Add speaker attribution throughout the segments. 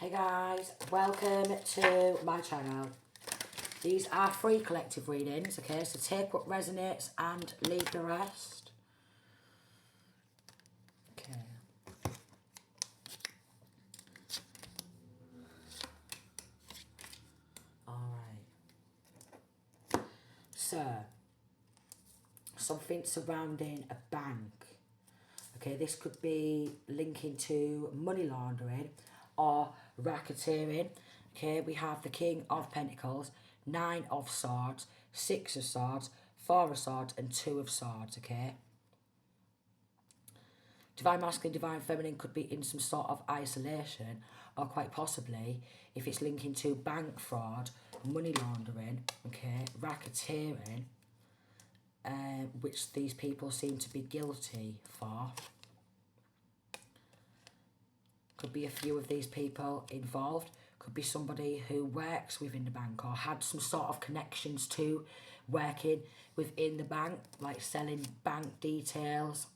Speaker 1: Hey guys, welcome to my channel. These are free collective readings, okay, so take what resonates and leave the rest. Okay. Alright. So, something surrounding a bank. Okay, this could be linking to money laundering or racketeering. Okay, we have the King of Pentacles, 9 of Swords, 6 of Swords, 4 of Swords, and 2 of Swords, okay? Divine Masculine, Divine Feminine could be in some sort of isolation, or quite possibly, if it's linking to bank fraud, money laundering, okay, racketeering, which these people seem to be guilty for. Could be a few of these people involved. Could be somebody who works within the bank or had some sort of connections to working within the bank, like selling bank details,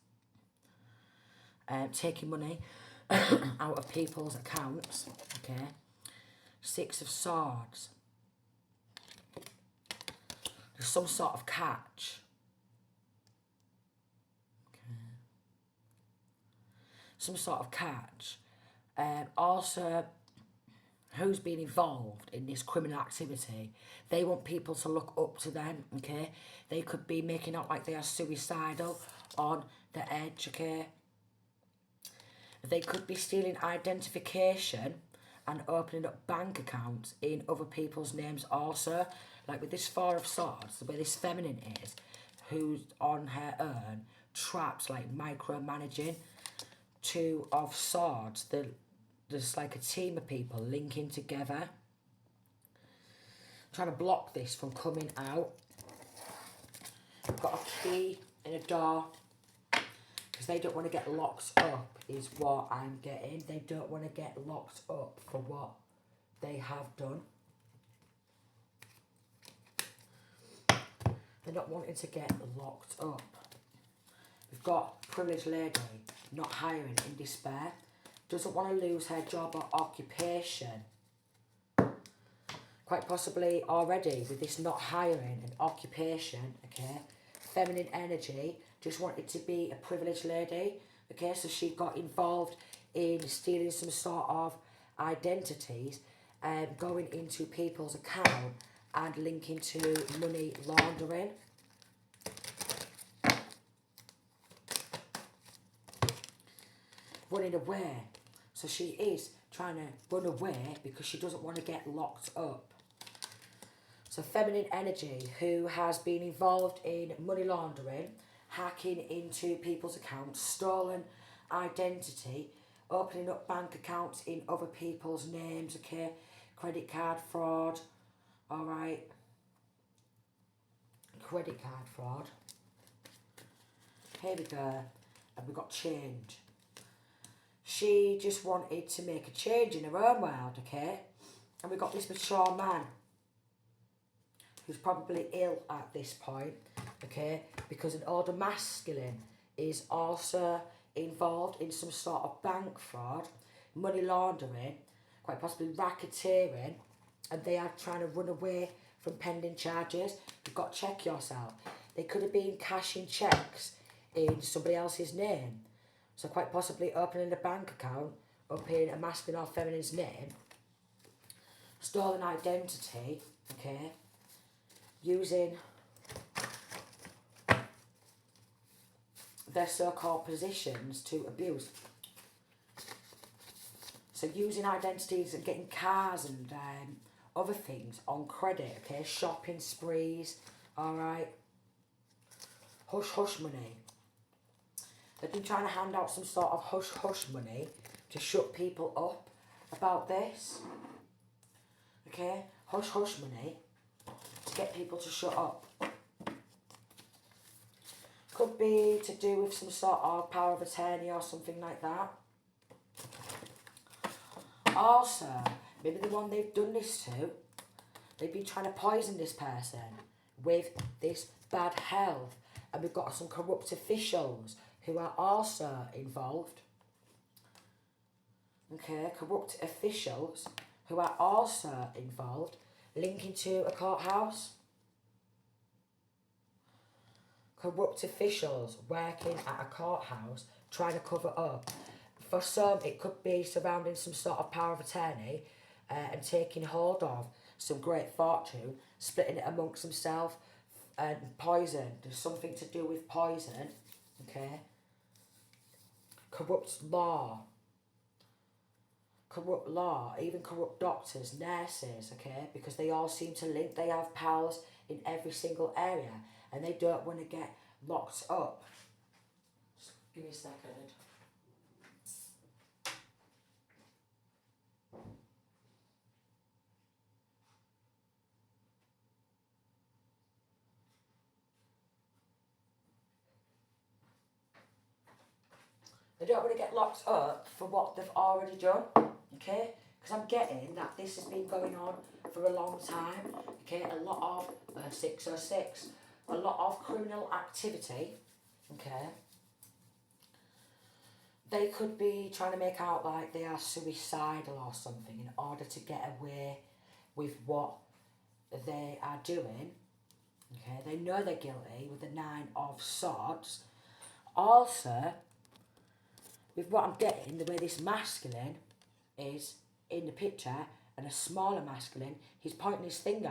Speaker 1: taking money out of people's accounts, okay. 6 of Swords. There's some sort of catch. Okay. Some sort of catch. Also, who's been involved in this criminal activity, they want people to look up to them, okay? They could be making out like they are suicidal, on the edge, okay? They could be stealing identification and opening up bank accounts in other people's names also. Like with this 4 of Swords, the way this feminine is, who's on her own, traps, like micromanaging. 2 of Swords, there's like a team of people linking together, trying to block this from coming out. We've got a key in a door, because they don't want to get locked up, is what I'm getting. They don't want to get locked up for what they have done. They're not wanting to get locked up. We've got privileged lady, not hiring, in despair. Doesn't want to lose her job or occupation. Quite possibly already with this not hiring and occupation, okay. Feminine energy, just wanted to be a privileged lady, okay. So she got involved in stealing some sort of identities and going into people's account and linking to money laundering. Running away. So she is trying to run away because she doesn't want to get locked up. So feminine energy, who has been involved in money laundering, hacking into people's accounts, stolen identity, opening up bank accounts in other people's names, okay, credit card fraud, alright, credit card fraud. Here we go, and we've got change. She just wanted to make a change in her own world, okay? And we've got this mature man who's probably ill at this point, okay? Because an older masculine is also involved in some sort of bank fraud, money laundering, quite possibly racketeering, and they are trying to run away from pending charges. You've got to check yourself. They could have been cashing checks in somebody else's name. So quite possibly opening a bank account up in a masculine or feminine's name, stolen identity, okay, using their so-called positions to abuse. So using identities and getting cars and other things on credit, okay, shopping sprees, alright, hush-hush money. They've been trying to hand out some sort of hush-hush money to shut people up about this. Okay? Hush-hush money to get people to shut up. Could be to do with some sort of power of attorney or something like that. Also, maybe the one they've done this to, they've been trying to poison this person with this bad health. And we've got some corrupt officials who are also involved. okay, corrupt officials who are also involved, linking to a courthouse. Corrupt officials working at a courthouse trying to cover up. For some, it could be surrounding some sort of power of attorney and taking hold of some great fortune, splitting it amongst themselves, and poison. There's something to do with poison, okay? Corrupt law, even corrupt doctors, nurses, okay? Because they all seem to link, they have pals in every single area and they don't want to get locked up. Just give me a second. They don't want to get locked up for what they've already done, okay? Because I'm getting that this has been going on for a long time, okay? A lot of 606, a lot of criminal activity, okay? They could be trying to make out like they are suicidal or something in order to get away with what they are doing, okay? They know they're guilty with the 9 of Swords. Also, with what I'm getting, the way this masculine is in the picture and a smaller masculine, he's pointing his finger.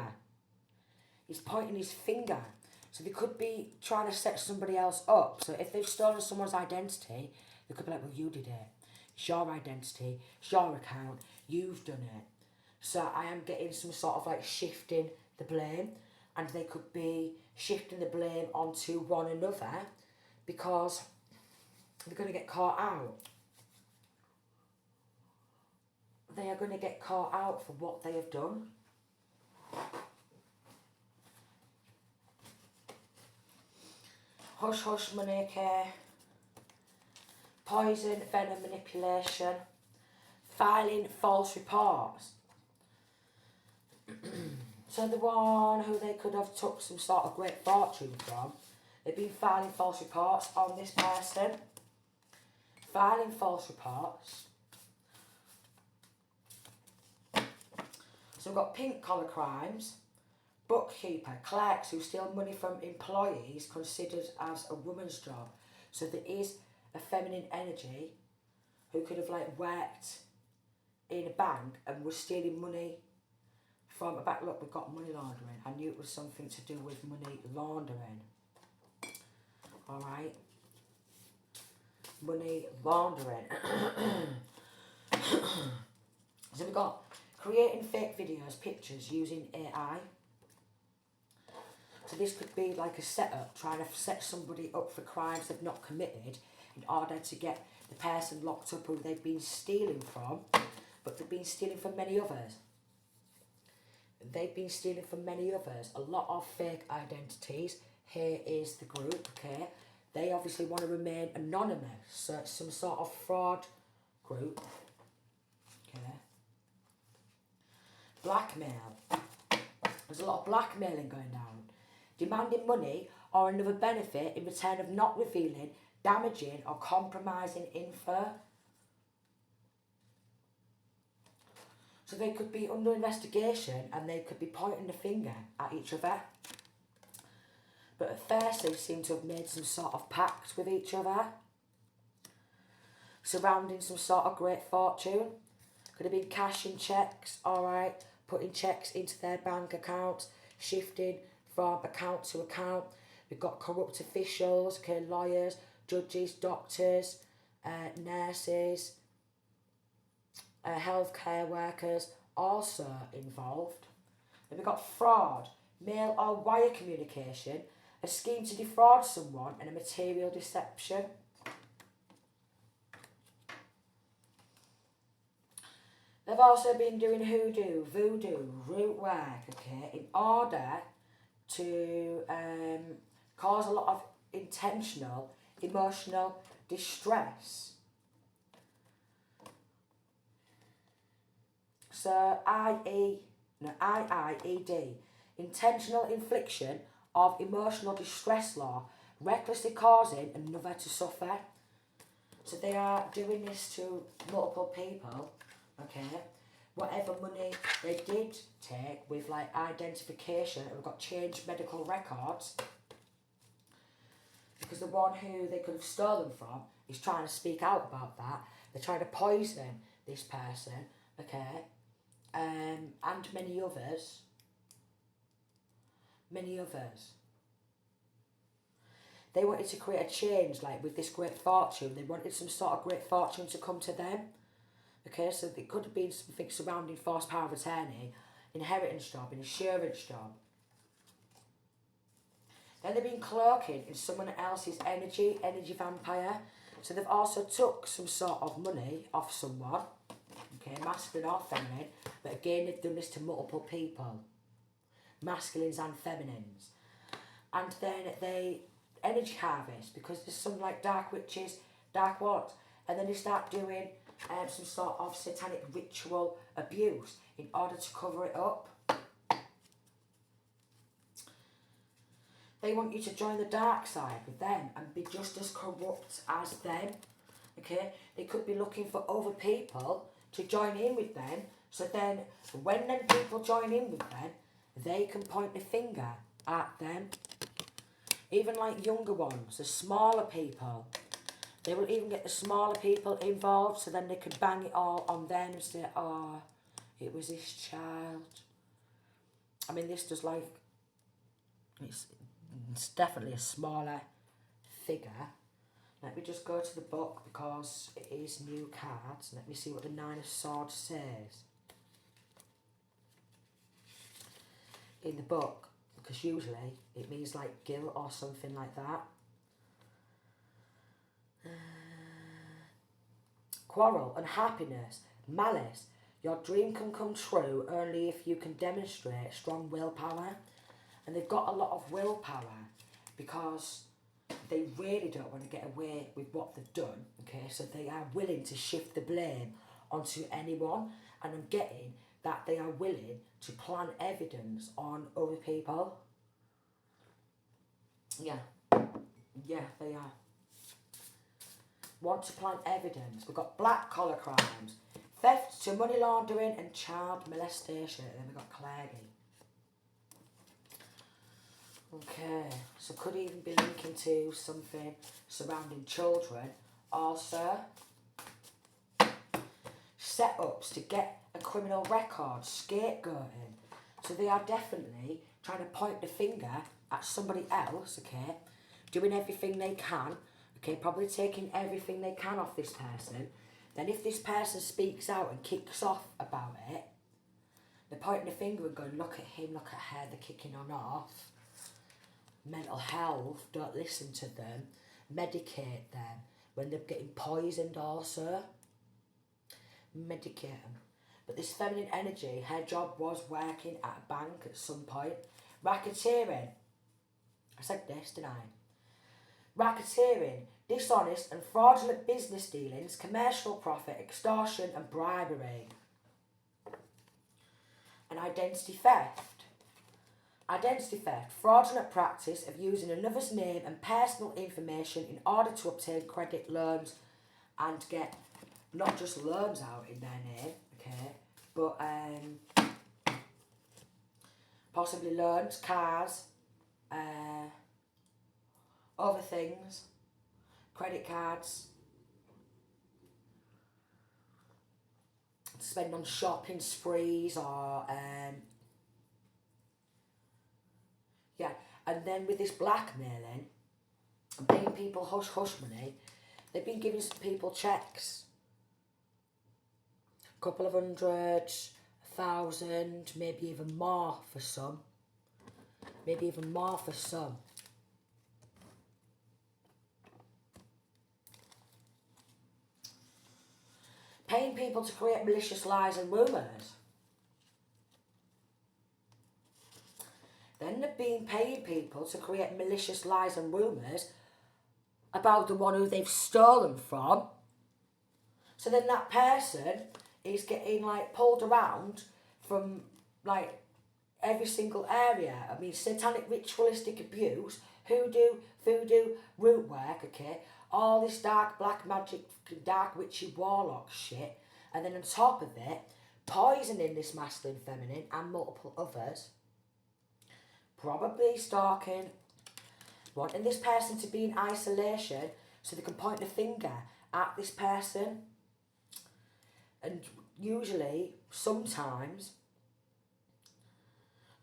Speaker 1: He's pointing his finger. So they could be trying to set somebody else up. So if they've stolen someone's identity, they could be like, well, you did it. It's your identity, it's your account, you've done it. So I am getting some sort of like shifting the blame, and they could be shifting the blame onto one another because they're going to get caught out. They are going to get caught out for what they have done. Hush hush money, okay. Poison, venom manipulation. Filing false reports. So the one who they could have took some sort of great fortune from, they've been filing false reports on this person. Filing false reports. So we've got pink collar crimes, bookkeeper, clerks who steal money from employees considered as a woman's job. So there is a feminine energy who could have like worked in a bank and was stealing money from a bank. Look, we've got money laundering. I knew it was something to do with money laundering. Alright. Money laundering. So we've got creating fake videos, pictures using AI. So this could be like a setup, trying to set somebody up for crimes they've not committed in order to get the person locked up who they've been stealing from, but they've been stealing from many others. They've been stealing from many others. A lot of fake identities. Here is the group, okay? They obviously want to remain anonymous, so it's some sort of fraud group, okay? Blackmail. There's a lot of blackmailing going down. Demanding money or another benefit in return of not revealing damaging or compromising info. So they could be under investigation and they could be pointing the finger at each other. But at first they seem to have made some sort of pact with each other, surrounding some sort of great fortune. Could have been cashing checks, alright, putting checks into their bank accounts, shifting from account to account. We've got corrupt officials, okay, lawyers, judges, doctors, nurses, healthcare workers also involved. Then we've got fraud, mail or wire communication, a scheme to defraud someone, and a material deception. They've also been doing voodoo, root work, okay, in order to cause a lot of intentional emotional distress. So IIED, intentional infliction of emotional distress law, recklessly causing another to suffer. So they are doing this to multiple people, okay? Whatever money they did take with like identification, and we've got changed medical records, because the one who they could have stolen from is trying to speak out about that. They're trying to poison this person, okay? And many others. Many others. They wanted to create a change, like with this great fortune. They wanted some sort of great fortune to come to them. Okay, so it could have been something surrounding forced power of attorney, inheritance job, insurance job. Then they've been cloaking in someone else's energy vampire. So they've also took some sort of money off someone, okay, masculine or feminine, but again they've done this to multiple people, masculines and feminines. And then they energy harvest, because there's some like dark witches, dark what, and then they start doing some sort of satanic ritual abuse in order to cover it up. They want you to join the dark side with them and be just as corrupt as them, okay? They could be looking for other people to join in with them, so then when them people join in with them, they can point the finger at them. Even like younger ones, the smaller people. They will even get the smaller people involved, so then they can bang it all on them and say, oh, it was this child. I mean, this does like, it's definitely a smaller figure. Let me just go to the book because it is new cards. Let me see what the Nine of Swords says in the book. Because usually it means like guilt or something like that. Quarrel, unhappiness, malice. Your dream can come true only if you can demonstrate strong willpower. And they've got a lot of willpower because they really don't want to get away with what they've done. Okay, so they are willing to shift the blame onto anyone. And I'm getting that they are willing to plant evidence on other people. Yeah, they are. Want to plant evidence. We've got black collar crimes, theft to money laundering and child molestation. And then we've got Cleggy. Okay, so could even be linking to something surrounding children. Also, setups to get a criminal record, scapegoating. So they are definitely trying to point the finger at somebody else, okay, doing everything they can, okay, probably taking everything they can off this person. Then if this person speaks out and kicks off about it, they're pointing the finger and going, look at him, look at her, they're kicking on off. Mental health, don't listen to them, medicate them when they're getting poisoned also. Medicate them. But this feminine energy, her job was working at a bank at some point. Racketeering. I said this, didn't I? Racketeering, dishonest and fraudulent business dealings, commercial profit, extortion and bribery. And identity theft. Identity theft, fraudulent practice of using another's name and personal information in order to obtain credit, loans, and get not just loans out in their name, okay, but possibly loans, cars, other things, credit cards, to spend on shopping sprees or yeah, and then with this blackmailing and paying people hush money, they've been giving some people checks. A couple of hundreds, 1,000, maybe even more for some. Maybe even more for some. Paying people to create malicious lies and rumours. Then they've been paying people to create malicious lies and rumours about the one who they've stolen from. So then that person is getting like pulled around from like every single area. I mean, satanic ritualistic abuse, hoodoo, voodoo, root work, okay, all this dark black magic, dark witchy warlock shit, and then on top of it, poisoning this masculine, feminine, and multiple others, probably stalking, wanting this person to be in isolation so they can point the finger at this person. And usually, sometimes,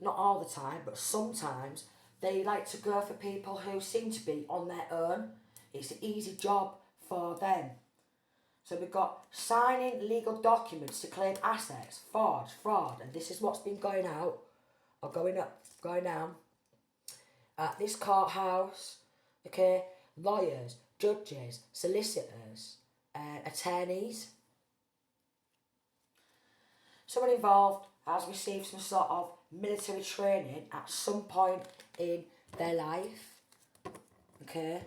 Speaker 1: not all the time, but sometimes, they like to go for people who seem to be on their own. It's an easy job for them. So we've got signing legal documents to claim assets, forge, fraud, and this is what's been going out, or going down, at this courthouse, okay, lawyers, judges, solicitors, attorneys. Someone involved has received some sort of military training at some point in their life, okay.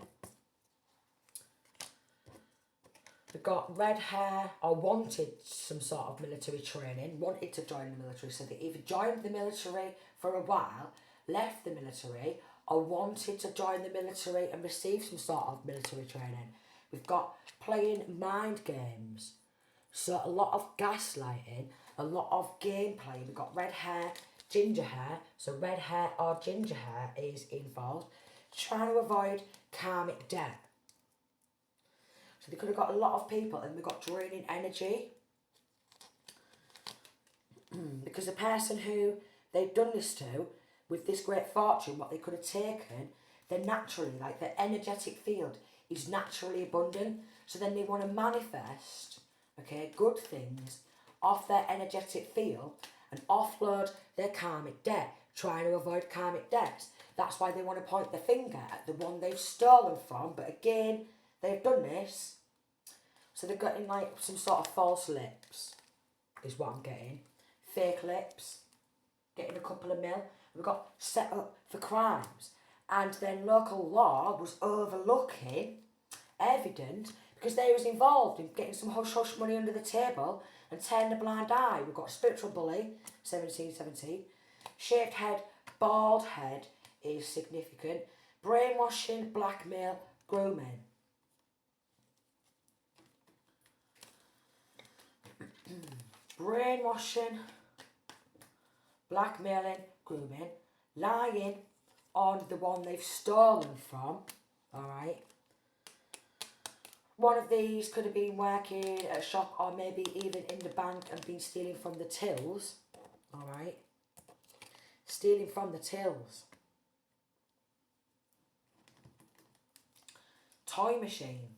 Speaker 1: They've got red hair, or wanted some sort of military training, wanted to join the military, so they either joined the military for a while, left the military, or wanted to join the military and receive some sort of military training. We've got playing mind games, so a lot of gaslighting, a lot of gameplay. We've got red hair, ginger hair, so red hair or ginger hair is involved, trying to avoid karmic debt. So they could have got a lot of people, and we've got draining energy. Because the person who they've done this to, with this great fortune, what they could have taken, they're naturally, like their energetic field is naturally abundant. So then they want to manifest, okay, good things off their energetic field and offload their karmic debt, trying to avoid karmic debts. That's why they want to point the finger at the one they've stolen from. But again, they've done this. So they're getting like some sort of false lips, is what I'm getting. Fake lips, getting a couple of mil. We've got set up for crimes. And then local law was overlooking evidence because they was involved in getting some hush-hush money under the table and turning a blind eye. We've got spiritual bully, 1717. Shaved head, bald head is significant. Brainwashing, blackmail, grooming. Brainwashing, blackmailing, grooming, lying on the one they've stolen from, alright. One of these could have been working at a shop or maybe even in the bank and been stealing from the tills, alright. Stealing from the tills. Toy machine.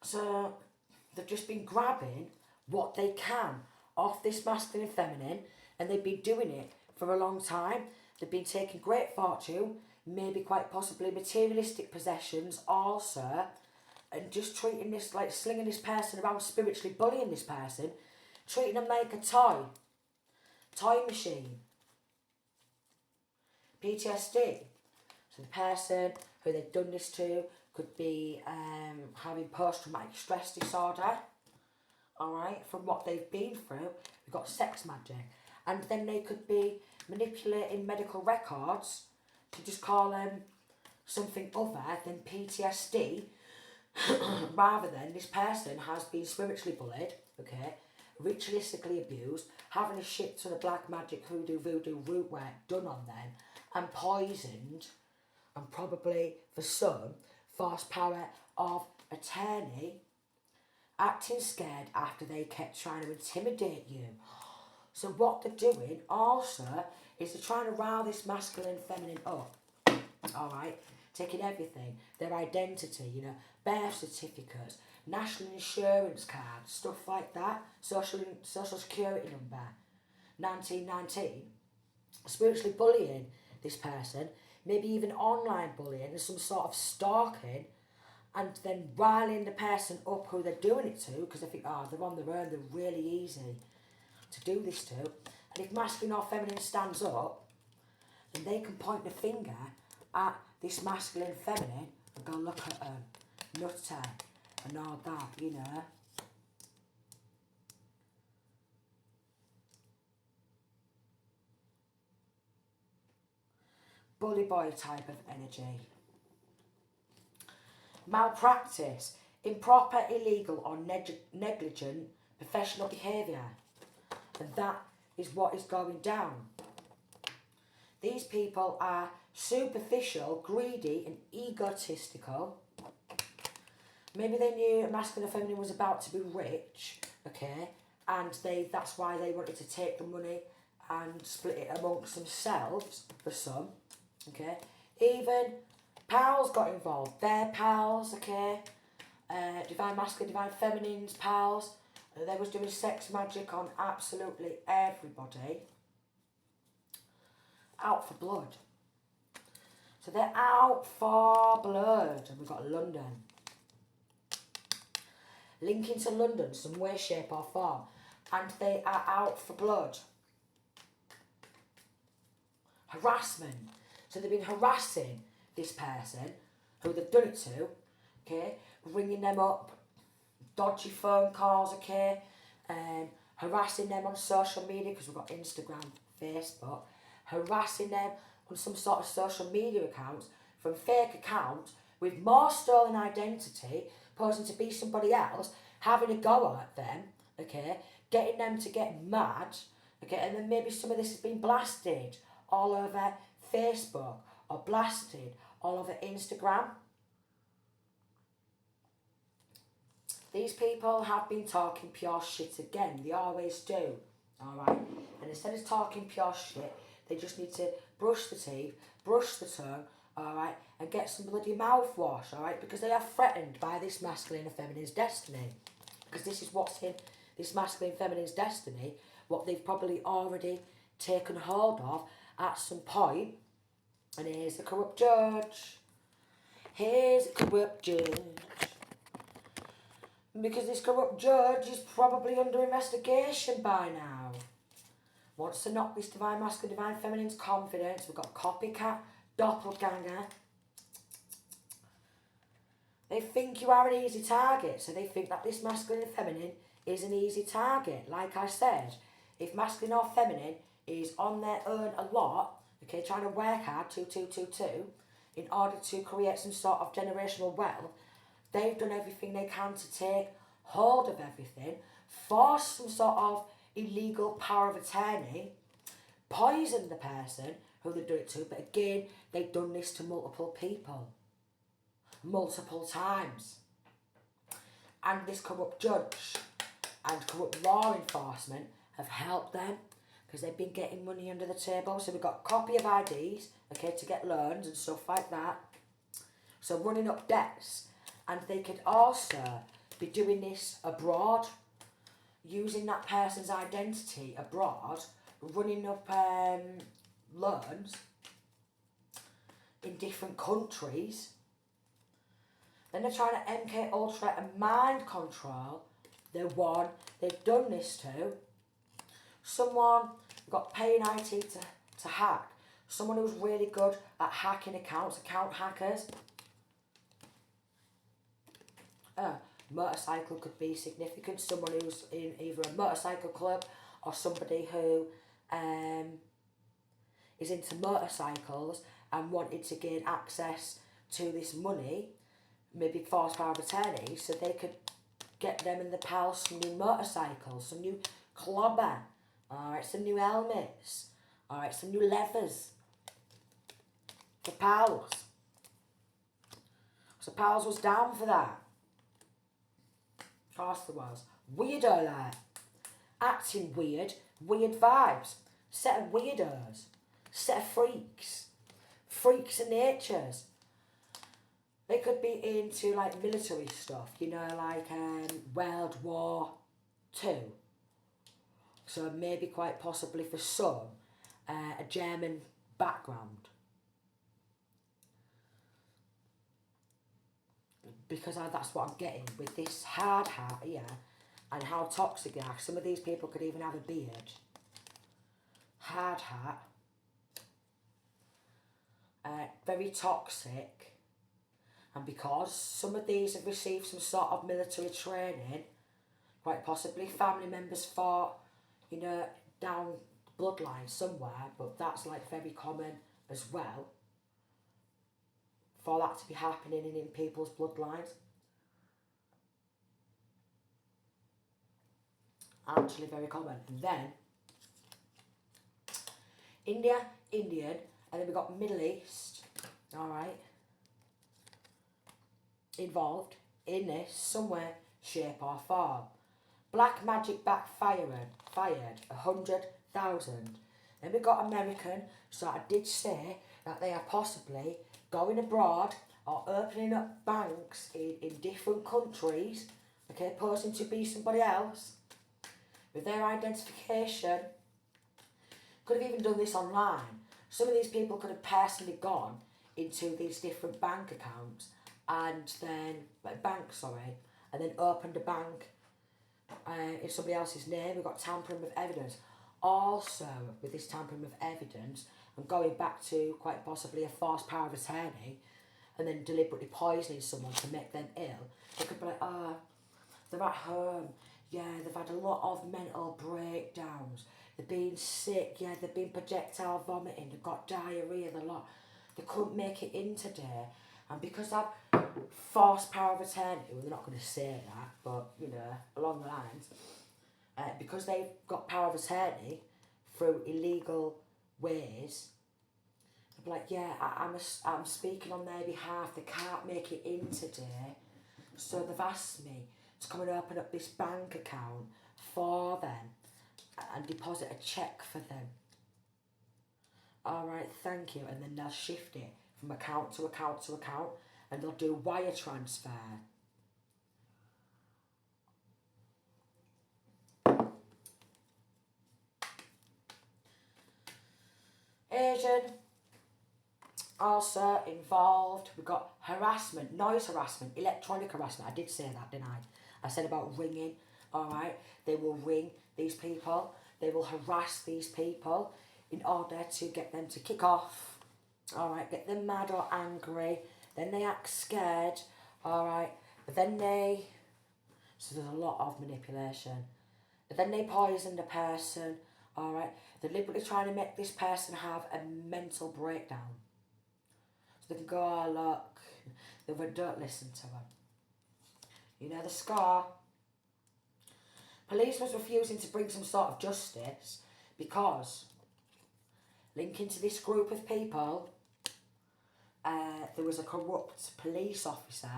Speaker 1: So they've just been grabbing what they can off this masculine and feminine, and they've been doing it for a long time. They've been taking great fortune, maybe quite possibly materialistic possessions also, and just treating this, like slinging this person around, spiritually bullying this person, treating them like a toy. Toy machine. PTSD. So the person who they've done this to could be having post-traumatic stress disorder, alright, from what they've been through. We've got sex magic. And then they could be manipulating medical records to just call them something other than PTSD, rather than this person has been spiritually bullied, okay, ritualistically abused, having a shit ton of black magic, hoodoo, voodoo, root work done on them, and poisoned, and probably, for some, false power of attorney, acting scared after they kept trying to intimidate you. So what they're doing also is they're trying to rile this masculine and feminine up, alright, taking everything, their identity, you know, birth certificates, national insurance cards, stuff like that, social security number, 1919, spiritually bullying this person, maybe even online bullying and some sort of stalking, and then riling the person up who they're doing it to, because they think, oh, they're on their own, they're really easy to do this to. And if masculine or feminine stands up, then they can point the finger at this masculine feminine and go, look at them, nutter, and all that, you know. Bully boy type of energy. malpractice, improper, illegal or negligent professional behaviour. And that is what is going down. These people are superficial, greedy and egotistical. Maybe they knew masculine and feminine was about to be rich, okay, and that's why they wanted to take the money and split it amongst themselves for some, okay. Even pals got involved, their pals, okay, divine masculine, divine feminine's pals. They was doing sex magic on absolutely everybody. Out for blood. So they're out for blood. And we've got London. Linking to London, some way, shape or form. And they are out for blood. Harassment. So they've been harassing this person, who they've done it to, okay, ringing them up, dodgy phone calls, okay, harassing them on social media, because we've got Instagram, Facebook, harassing them on some sort of social media accounts, from fake accounts, with more stolen identity, posing to be somebody else, having a go at them, okay, getting them to get mad, okay, and then maybe some of this has been blasted all over Facebook, or blasted all over Instagram. These people have been talking pure shit again. They always do. Alright? And instead of talking pure shit, they just need to brush the teeth, brush the tongue, alright, and get some bloody mouthwash, alright? Because they are threatened by this masculine and feminine's destiny. Because this is what's in this masculine and feminine's destiny, what they've probably already taken hold of at some point. And here's the corrupt judge. Here's the corrupt judge. Because this corrupt judge is probably under investigation by now. Wants to knock this divine masculine, divine feminine's confidence. We've got copycat, doppelganger. They think you are an easy target, so they think that this masculine and feminine is an easy target. Like I said, if masculine or feminine is on their own a lot, okay, trying to work hard, 2, in order to create some sort of generational wealth, they've done everything they can to take hold of everything, force some sort of illegal power of attorney, poison the person who they've done it to, but again, they've done this to multiple people. Multiple times. And this corrupt judge and corrupt law enforcement have helped them, because they've been getting money under the table. So we've got copy of IDs, okay, to get loans and stuff like that. So running up debts. And they could also be doing this abroad, using that person's identity abroad, running up loans in different countries. Then they're trying to MK Ultra and mind control the one they've done this to. Someone got paying IT to hack. Someone who's really good at hacking accounts, account hackers. Motorcycle could be significant. Someone who's in either a motorcycle club or somebody who is into motorcycles and wanted to gain access to this money, maybe forced power of attorney, so they could get them and the pals some new motorcycles, some new clobber, alright, some new helmets, alright, some new leathers for pals. So pals was down for that. Of course there was. Weirdo like. Acting weird, weird vibes. Set of weirdos. Set of freaks. Freaks of natures. They could be into like military stuff, you know, like World War II. So maybe quite possibly for some, a German background. Because that's what I'm getting with this hard hat here and how toxic they are. Some of these people could even have a beard. Hard hat. Very toxic. And because some of these have received some sort of military training, quite possibly family members fought, you know, down bloodline somewhere, but that's like very common as well. for that to be happening in people's bloodlines. Actually very common. And then India, Indian, and then we got Middle East, alright, involved in this somewhere, shape or form. Black magic fired 100,000. Then we got American, so I did say that they are possibly going abroad or opening up banks in different countries, okay, posing to be somebody else with their identification. Could have even done this online. Some of these people could have personally gone into these different bank accounts and then, and then opened a bank in somebody else's name. We've got tampering with evidence. Also, with this tampering with evidence, and going back to quite possibly a false power of attorney, and then deliberately poisoning someone to make them ill. They could be like, they're at home, yeah, they've had a lot of mental breakdowns, they've been sick, yeah, they've been projectile vomiting, they've got diarrhoea, they couldn't make it in today, and because that false power of attorney, well, they're not going to say that, but, you know, along the lines, because they've got power of attorney through illegal ways, they'll be like, yeah, I'm speaking on their behalf, they can't make it in today, so they've asked me to come and open up this bank account for them and deposit a cheque for them. Alright, thank you. And then they'll shift it from account to account to account, and they'll do wire transfer. Asian, also involved. We've got harassment, noise harassment, electronic harassment. I did say that, didn't I? I said about ringing, alright? They will ring these people. They will harass these people in order to get them to kick off, alright? Get them mad or angry. Then they act scared, alright? But then so there's a lot of manipulation. But then they poison the person, alright? Deliberately trying to make this person have a mental breakdown. So they can go, oh look, don't listen to them. You know the score. Police was refusing to bring some sort of justice because linking to this group of people, there was a corrupt police officer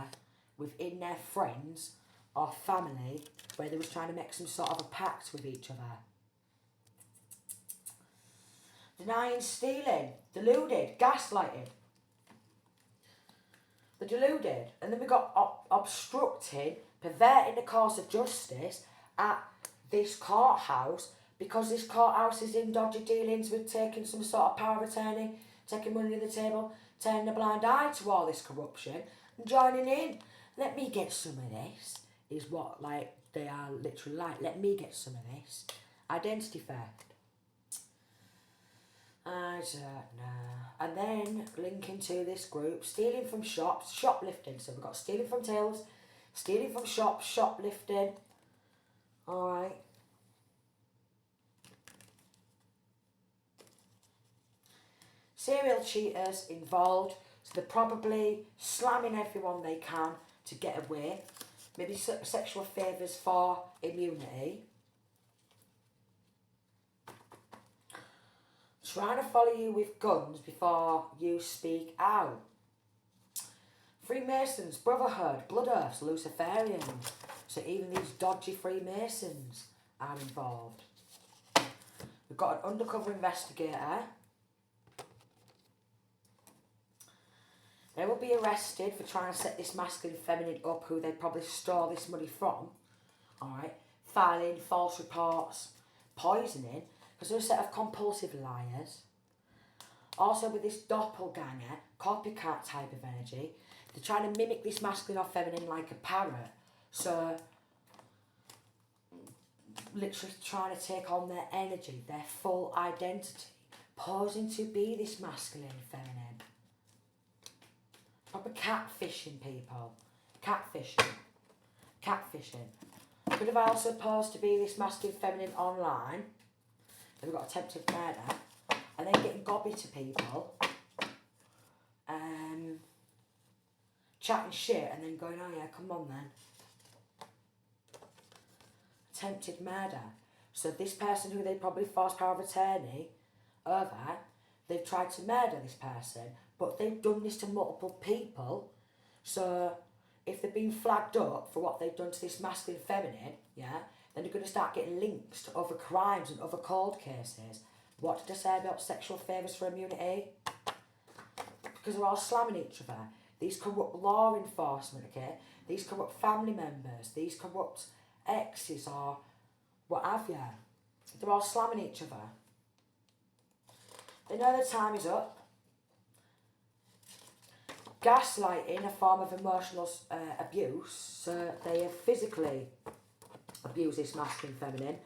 Speaker 1: within their friends or family where they was trying to make some sort of a pact with each other. Denying stealing, deluded, gaslighted. They're deluded. And then we got obstructing, perverting the course of justice at this courthouse because this courthouse is in dodgy dealings with taking some sort of power of attorney, taking money to the table, turning a blind eye to all this corruption and joining in. Let me get some of this, is what like they are literally like. Let me get some of this. Identity theft. I don't know. And then linking to this group, stealing from shops, shoplifting. So we've got stealing from tills, stealing from shops, shoplifting. Alright. Serial cheaters involved. So they're probably slamming everyone they can to get away. Maybe sexual favours for immunity. Trying to follow you with guns before you speak out. Freemasons, Brotherhood, Blood Earths, Luciferians. So even these dodgy Freemasons are involved. We've got an undercover investigator. They will be arrested for trying to set this masculine feminine up who they probably stole this money from. Alright. Filing false reports, poisoning. Because they're a set of compulsive liars. Also with this doppelganger, copycat type of energy, they're trying to mimic this masculine or feminine like a parrot. So, literally trying to take on their energy, their full identity, posing to be this masculine and feminine. Proper catfishing people. Catfishing. Could have also posed to be this masculine feminine online. We've got attempted murder, and then getting gobby to people, chatting shit and then going, oh yeah, come on then. Attempted murder. So this person who they probably forced power of attorney over, they've tried to murder this person, but they've done this to multiple people. So if they've been flagged up for what they've done to this masculine feminine, yeah, then they're going to start getting links to other crimes and other cold cases. What did I say about sexual favours for immunity? Because they're all slamming each other. These corrupt law enforcement, okay? These corrupt family members, these corrupt exes or what have you. They're all slamming each other. They know their time is up. Gaslighting, a form of emotional abuse. So they have physically abused this masculine feminine.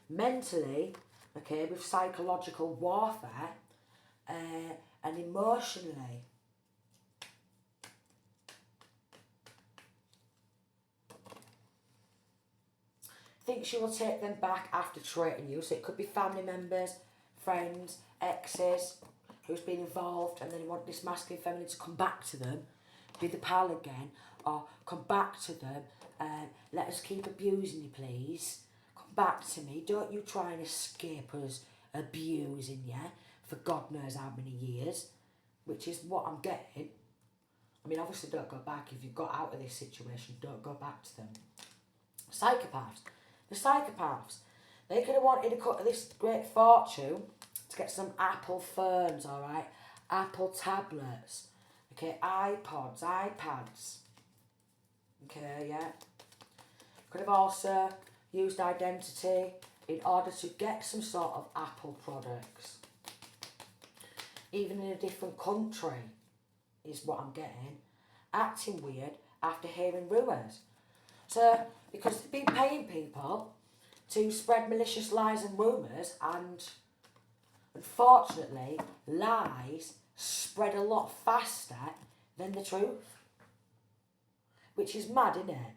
Speaker 1: Mentally, okay, with psychological warfare, and emotionally. Think she will take them back after treating you. So it could be family members, friends, exes, who's been involved, and then you want this masculine feminine to come back to them, be the pal again, or come back to them, let us keep abusing you, please. Come back to me. Don't you try and escape us abusing you for God knows how many years, which is what I'm getting. I mean, obviously don't go back. If you've got out of this situation, don't go back to them. Psychopaths. The psychopaths, they could have wanted to cut this great fortune to get some Apple phones, alright? Apple tablets, okay? iPods, iPads, okay, yeah? Could have also used identity in order to get some sort of Apple products. Even in a different country, is what I'm getting. Acting weird after hearing rumours. So, because they've been paying people to spread malicious lies and rumours, and unfortunately, lies spread a lot faster than the truth. Which is mad, isn't it?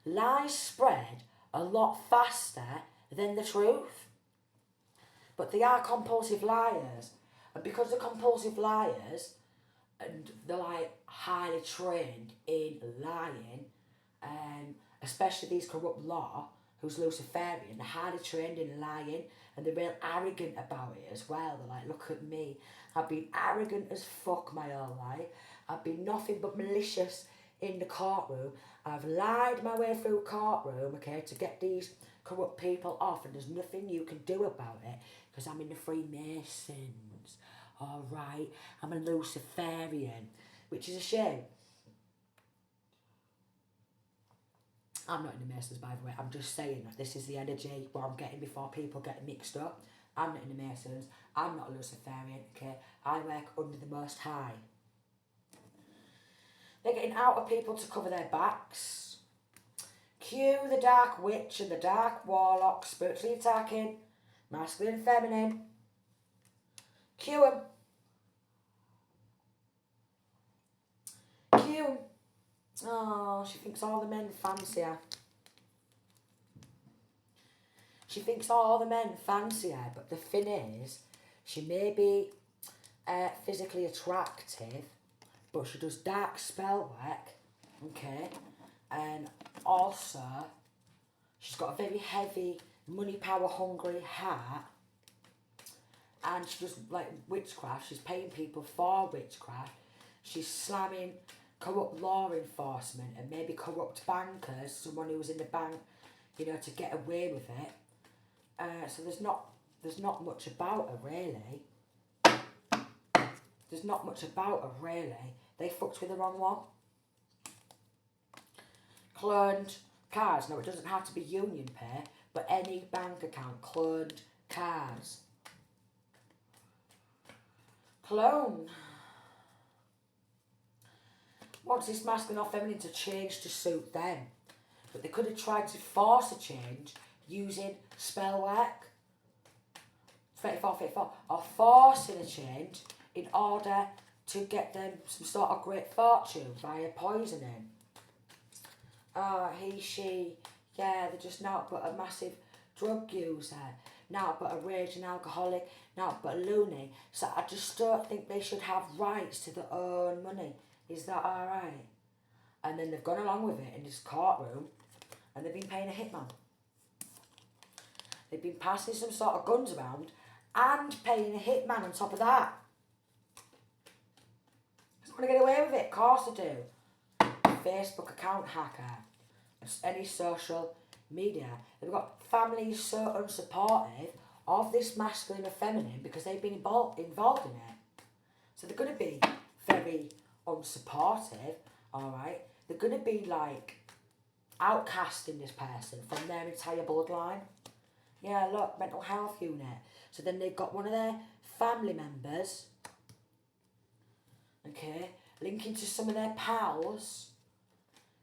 Speaker 1: Lies spread a lot faster than the truth. But they are compulsive liars. And because they're compulsive liars, and they're like highly trained in lying, especially these corrupt law, who's Luciferian, they're highly trained in lying, and they're real arrogant about it as well. They're like, look at me, I've been arrogant as fuck my whole life, I've been nothing but malicious in the courtroom, I've lied my way through a courtroom, okay, to get these corrupt people off, and there's nothing you can do about it, because I'm in the Freemasons, alright, I'm a Luciferian, which is a shame. I'm not in the Masons, by the way. I'm just saying that this is the energy what I'm getting before people get mixed up. I'm not in the Masons. I'm not a Luciferian, okay? I work under the Most High. They're getting out of people to cover their backs. Cue the Dark Witch and the Dark Warlock spiritually attacking masculine and feminine. Cue them. Cue them. Oh, she thinks all the men fancy her. She thinks all the men fancy her, but the thing is, she may be physically attractive, but she does dark spell work, okay? And also, she's got a very heavy, money power hungry heart, and she does like witchcraft. She's paying people for witchcraft. She's slamming corrupt law enforcement and maybe corrupt bankers, someone who was in the bank, you know, to get away with it. So there's not much about her really. There's not much about her really. They fucked with the wrong one. Cloned cars. No, it doesn't have to be Union Pay, but any bank account. Cloned cars. Clone. Wants this masculine or feminine to change to suit them. But they could have tried to force a change using spell work. 34, or forcing a change in order to get them some sort of great fortune via poisoning. He, she, yeah, they're just not but a massive drug user, not but a raging alcoholic, not but a loony. So I just don't think they should have rights to their own money. Is that alright? And then they've gone along with it in this courtroom and they've been paying a hitman. They've been passing some sort of guns around and paying a hitman on top of that. They want to get away with it, of course they do. Facebook account hacker, any social media. They've got families so unsupportive of this masculine or feminine because they've been involved in it. So they're going to be very unsupportive, alright? They're going to be like outcasting this person from their entire bloodline. Yeah, look, mental health unit. So then they've got one of their family members, okay, linking to some of their pals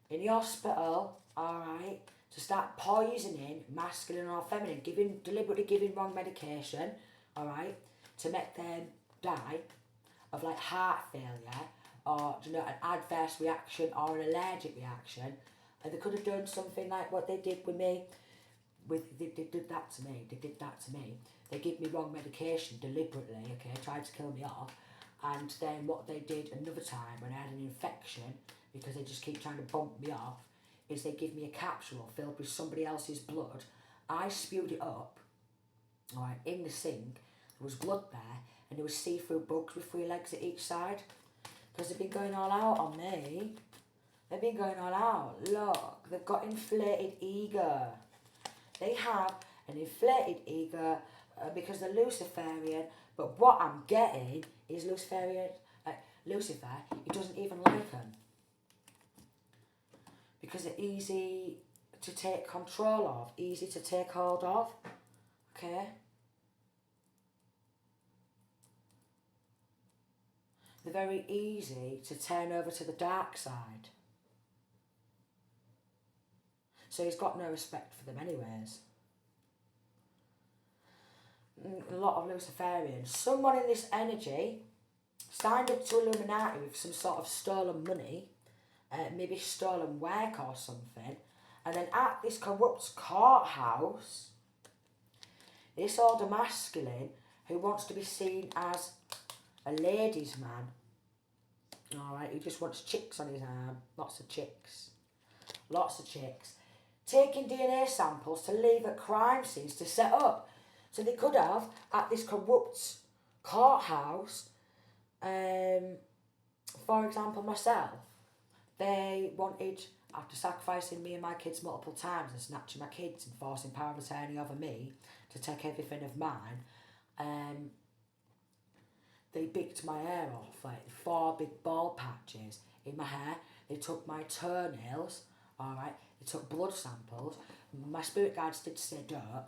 Speaker 1: in the hospital, alright, to start poisoning masculine or feminine, deliberately giving wrong medication, alright, to make them die of like heart failure or, you know, an adverse reaction or an allergic reaction. And they could have done something like what they did with me. They did that to me. They give me wrong medication deliberately, okay, tried to kill me off. And then what they did another time when I had an infection, because they just keep trying to bump me off, is they give me a capsule filled with somebody else's blood. I spewed it up, alright, in the sink. There was blood there, and there was see-through bugs with 3 legs at each side. Because they've been going all out on me. They've been going all out. Look, they've got inflated ego. They have an inflated ego because they're Luciferian. But what I'm getting is Lucifer, he doesn't even like them. Because they're easy to take control of, easy to take hold of. Okay? They're very easy to turn over to the dark side. So he's got no respect for them anyways. A lot of Luciferians. Someone in this energy signed up to Illuminati with some sort of stolen money, maybe stolen work or something, and then at this corrupt courthouse, this older masculine who wants to be seen as a ladies' man, alright, who just wants chicks on his arm, lots of chicks, taking DNA samples to leave at crime scenes to set up. So they could have, at this corrupt courthouse, for example, myself, they wanted, after sacrificing me and my kids multiple times and snatching my kids and forcing power of attorney over me to take everything of mine, they bicked my hair off, like 4 big bald patches in my hair. They took my toenails, alright, they took blood samples. My spirit guides did say dirt,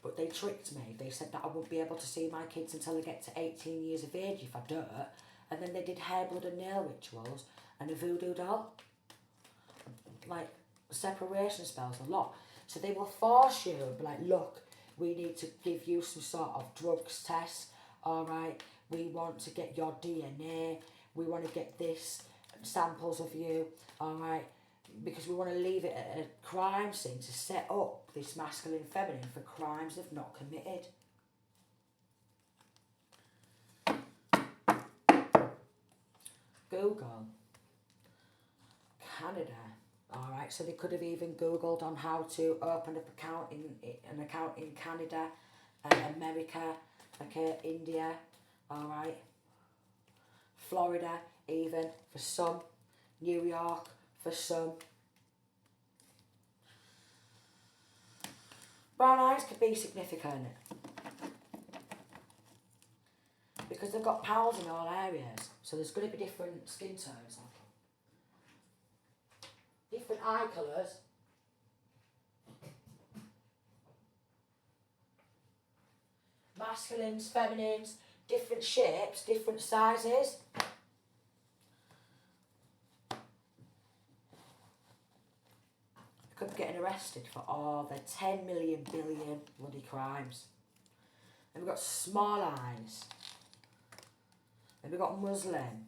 Speaker 1: but they tricked me. They said that I wouldn't be able to see my kids until they get to 18 years of age if I dirt. And then they did hair, blood and nail rituals and a voodoo doll. Like, separation spells, a lot. So they will force you, be like, look, we need to give you some sort of drugs test, alright? We want to get your DNA. We want to get this, samples of you, alright? Because we want to leave it at a crime scene to set up this masculine feminine for crimes they've not committed. Google Canada. Alright, so they could have even Googled on how to open an account in Canada, America, okay, India, alright, Florida even for some, New York for some. Brown eyes could be significant because they've got pals in all areas, so there's going to be different skin tones, different eye colours. Masculines, feminines, different shapes, different sizes. Could be getting arrested for all their 10 million billion bloody crimes. And we've got small eyes. And we've got Muslim.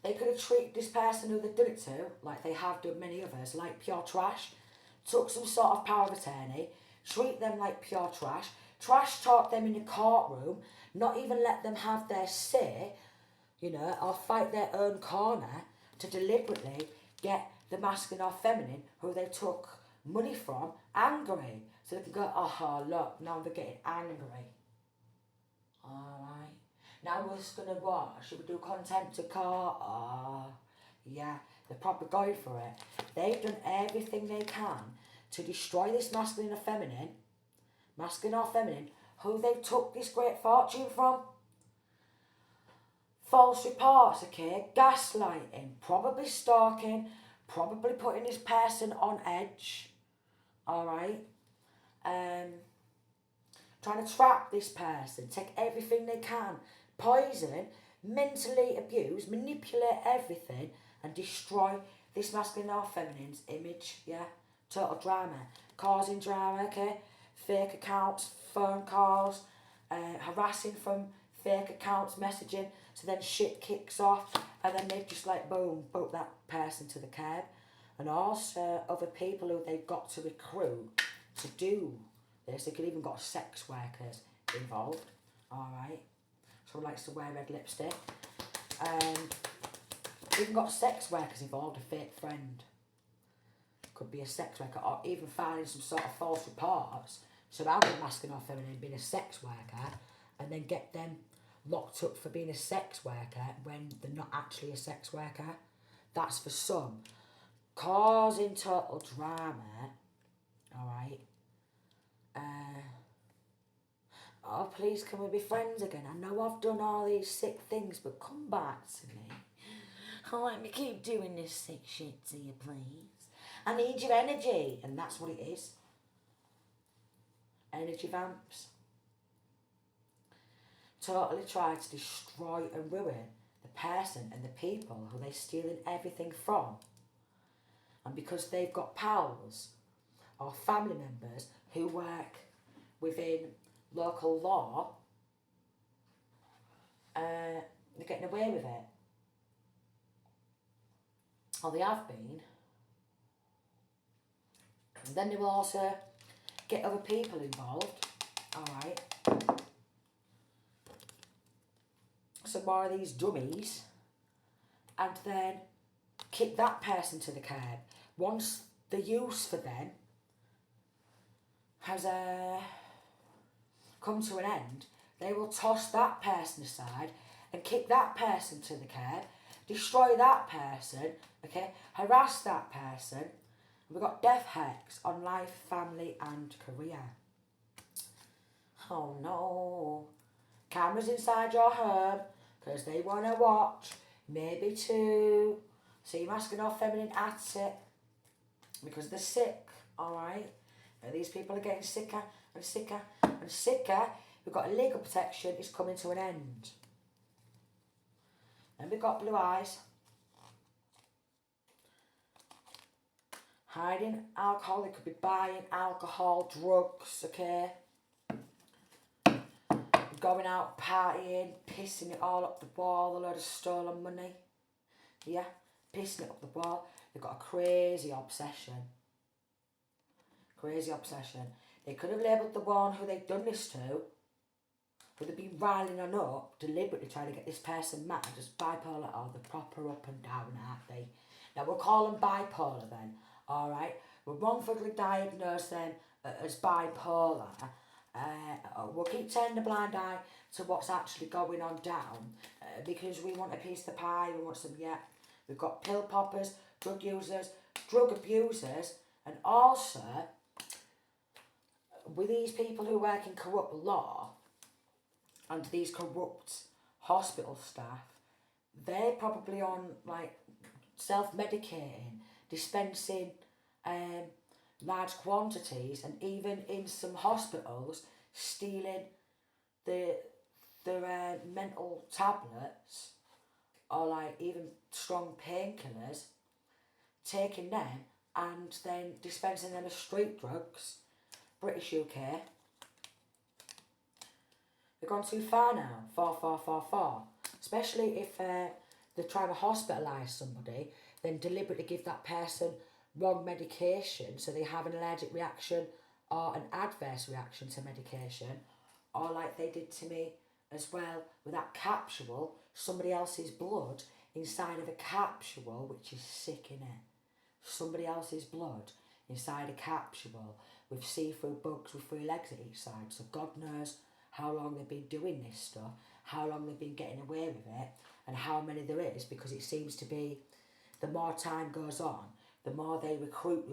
Speaker 1: They could have treated this person who they've done it to, like they have done many others, like pure trash, took some sort of power of attorney, treat them like pure trash talk them in the courtroom, not even let them have their say, you know, or fight their own corner to deliberately get the masculine or feminine who they took money from angry. So they can go, oh, look, now they're getting angry. Alright. Now we're just gonna what? Should we do contempt of court? Oh, yeah, they're probably going for it. They've done everything they can to destroy this masculine or feminine, who they took this great fortune from. False reports, okay, gaslighting, probably stalking, probably putting this person on edge, alright, trying to trap this person, take everything they can, poison, mentally abuse, manipulate everything, and destroy this masculine or feminine's image, yeah, total drama, causing drama, okay, fake accounts, phone calls, harassing from fake accounts, messaging, so then shit kicks off, and then they just like boom, boot that person to the curb. And also other people who they've got to recruit to do this. They could even got sex workers involved, alright, someone likes to wear red lipstick, even got sex workers involved, a fake friend, could be a sex worker, or even finding some sort of false reports surrounding masculine or feminine being a sex worker, and then get them locked up for being a sex worker when they're not actually a sex worker. That's for some. Causing total drama, alright. Oh, please can we be friends again? I know I've done all these sick things, but come back to me. Oh, let me keep doing this sick shit to you, please. I need your energy, and that's what it is. Energy vamps. Totally try to destroy and ruin the person and the people who they're stealing everything from. And because they've got pals or family members who work within local law, they're getting away with it. Or they have been. And then they will also get other people involved, alright. Some more of these dummies, and then kick that person to the curb. Once the use for them has come to an end, they will toss that person aside and kick that person to the curb, destroy that person, okay, harass that person. We've got death hex on life, family and career. Oh no. Cameras inside your home because they want to watch, maybe to see masculine or feminine at it because they're sick, alright? And these people are getting sicker and sicker and sicker. We've got legal protection is coming to an end. And we've got blue eyes. Hiding alcohol, they could be buying alcohol, drugs, okay? Going out partying, pissing it all up the wall, a load of stolen money. Yeah, pissing it up the wall. They've got a crazy obsession. Crazy obsession. They could have labelled the one who they've done this to, who they've been riling on up, deliberately trying to get this person mad, just bipolar, or the proper up and down, aren't they? Now we'll call them bipolar then, alright? We'll wrongfully diagnose them as bipolar. We'll keep turning a blind eye to what's actually going on down because we want a piece of the pie, we want some, yeah. We've got pill poppers, drug users, drug abusers, and also with these people who work in corrupt law and these corrupt hospital staff, they're probably on like self-medicating, dispensing large quantities, and even in some hospitals stealing the mental tablets or like even strong painkillers, taking them and then dispensing them as street drugs. British UK. They've gone too far now. 4. Especially if they're trying to hospitalise somebody, then deliberately give that person wrong medication so they have an allergic reaction or an adverse reaction to medication, or like they did to me as well with that capsule, somebody else's blood inside of a capsule, which is sick, innit? Somebody else's blood inside a capsule with see-through bugs with 3 legs at each side. So God knows how long they've been doing this stuff, how long they've been getting away with it, and how many there is, because it seems to be the more time goes on, the more they recruit.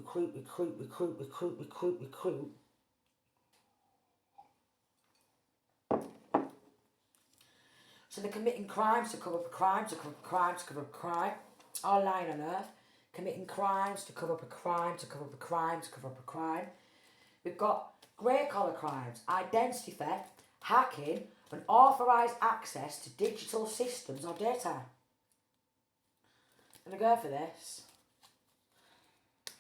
Speaker 1: So they're committing crimes to cover up a crime, to cover up a crime, to cover up a crime, all lying on earth, committing crimes to cover up a crime, to cover up a crime, to cover up a crime. We've got grey collar crimes, identity theft, hacking, and authorised access to digital systems or data. And I go for this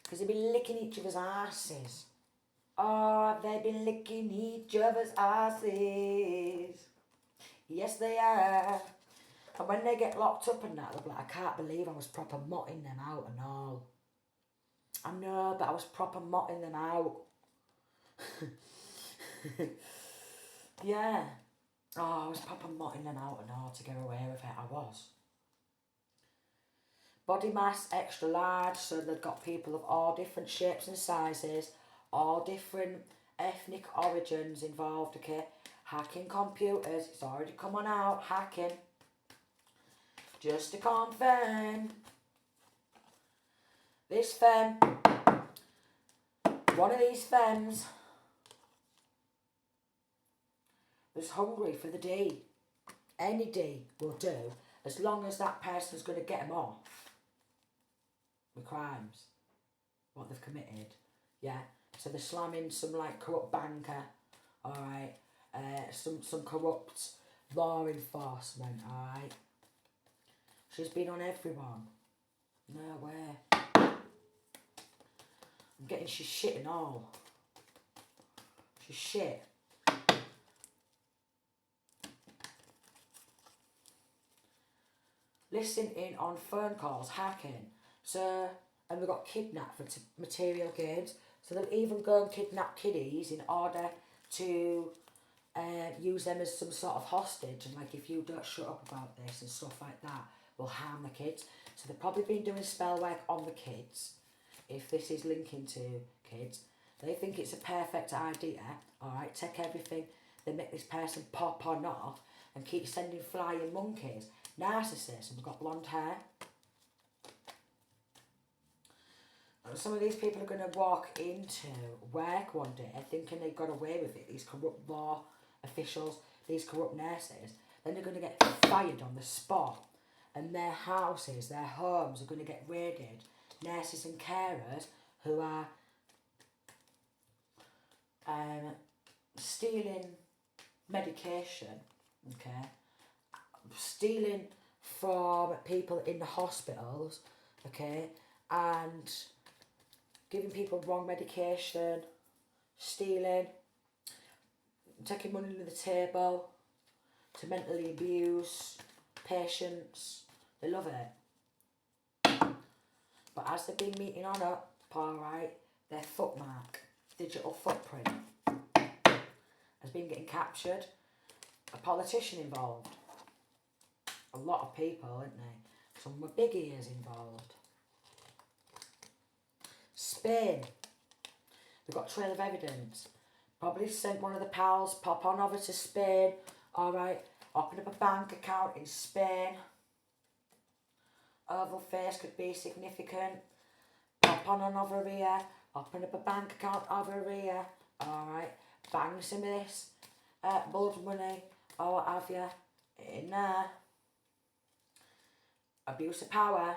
Speaker 1: because they've been licking each other's asses. Oh, they've been licking each other's asses. Yes, they are. And when they get locked up and that, they'll be like, I can't believe I was proper motting them out and all. I know, but I was proper motting them out. Yeah. Oh, I was proper motting them out and all to get away with it. I was. Body mass extra large, so they've got people of all different shapes and sizes, all different ethnic origins involved, okay? Hacking computers, it's already come on out, hacking. Just to confirm, this femme, one of these femmes, was hungry for the D. Any D will do, as long as that person's going to get them off the crimes, what they've committed. Yeah, so they're slamming some like corrupt banker, alright, some corrupt law enforcement, alright. She's been on everyone. No way. I'm getting she's shit and all. She's shit. Listen in on phone calls, hacking. So, and we've got kidnap for material gains. So they'll even go and kidnap kiddies in order to use them as some sort of hostage. And like, if you don't shut up about this and stuff like that, will harm the kids. So they've probably been doing spell work on the kids. If this is linking to kids, they think it's a perfect idea. Alright, take everything, they make this person pop on off and keep sending flying monkeys. Narcissists, and we've got blonde hair. Some of these people are going to walk into work one day thinking they got away with it, these corrupt law officials, these corrupt nurses. Then they're going to get fired on the spot, and their houses, their homes are going to get raided. Nurses and carers who are stealing medication, okay, stealing from people in the hospitals, okay, and giving people wrong medication, stealing, taking money under the table to mentally abuse patients. They love it. But as they've been meeting on up, alright, their footmark, digital footprint, has been getting captured. A politician involved. A lot of people, aren't they? Some with big ears involved. Spain. We've got trail of evidence. Probably sent one of the pals, pop on over to Spain. Alright, open up a bank account in Spain. Oval face could be significant. Pop on over here. Open up a bank account over here. Alright, bang some of this blood money or what have you in there. Abuse of power.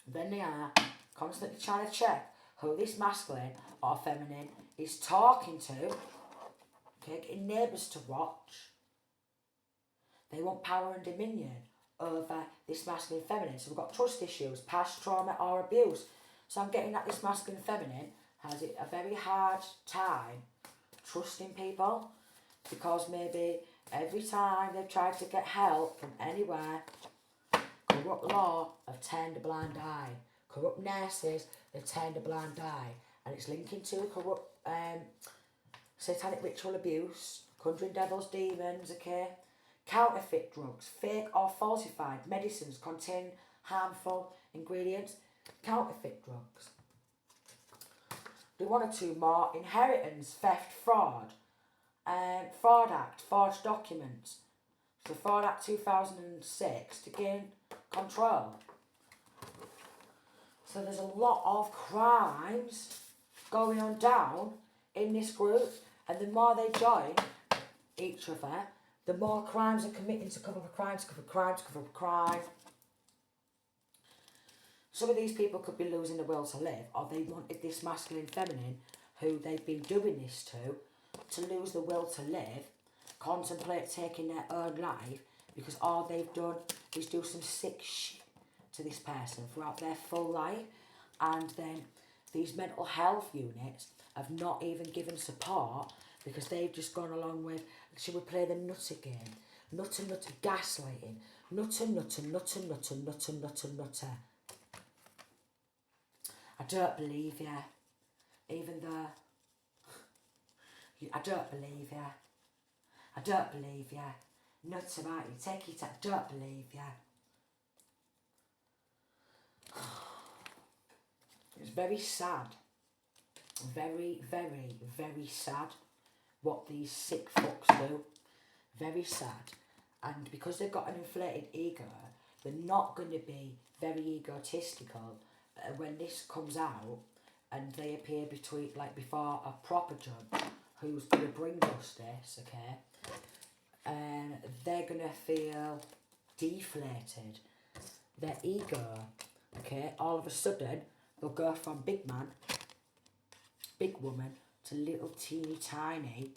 Speaker 1: Then they are constantly trying to check who this masculine or feminine is talking to. Okay, getting neighbours to watch. They want power and dominion over this masculine feminine. So we've got trust issues, past trauma or abuse. So I'm getting that this masculine feminine has a very hard time trusting people, because maybe every time they've tried to get help from anywhere, corrupt law have turned a blind eye. Corrupt nurses have turned a blind eye. And it's linking to corrupt satanic ritual abuse, conjuring devils, demons, okay? Counterfeit drugs, fake or falsified medicines containing harmful ingredients, counterfeit drugs. Do one or two more. Inheritance, theft, fraud, Fraud Act, forged documents. So Fraud Act 2006 to gain control. So there's a lot of crimes going on down in this group, and the more they join each other, the more crimes are committing to cover up a crime, to cover up a crime, to cover up a crime. Some of these people could be losing the will to live, or they wanted this masculine feminine, who they've been doing this to lose the will to live, contemplate taking their own life, because all they've done is do some sick shit to this person throughout their full life, and then these mental health units have not even given support because they've just gone along with, should we play the nutter game? Nutter, nutter, gaslighting. Nutter, nutter, nutter, nutter, nutter, nutter, nutter. I don't believe you. Even though... I don't believe you. I don't believe you. Nutter, right? You take it. I don't believe you. It's very sad. Very, very, very sad what these sick fucks do. Very sad. And because they've got an inflated ego, they're not going to be very egotistical when this comes out and they appear before a proper judge who's going to bring justice, okay? And they're going to feel deflated. Their ego, okay, all of a sudden, they'll go from big man, big woman, to little teeny tiny.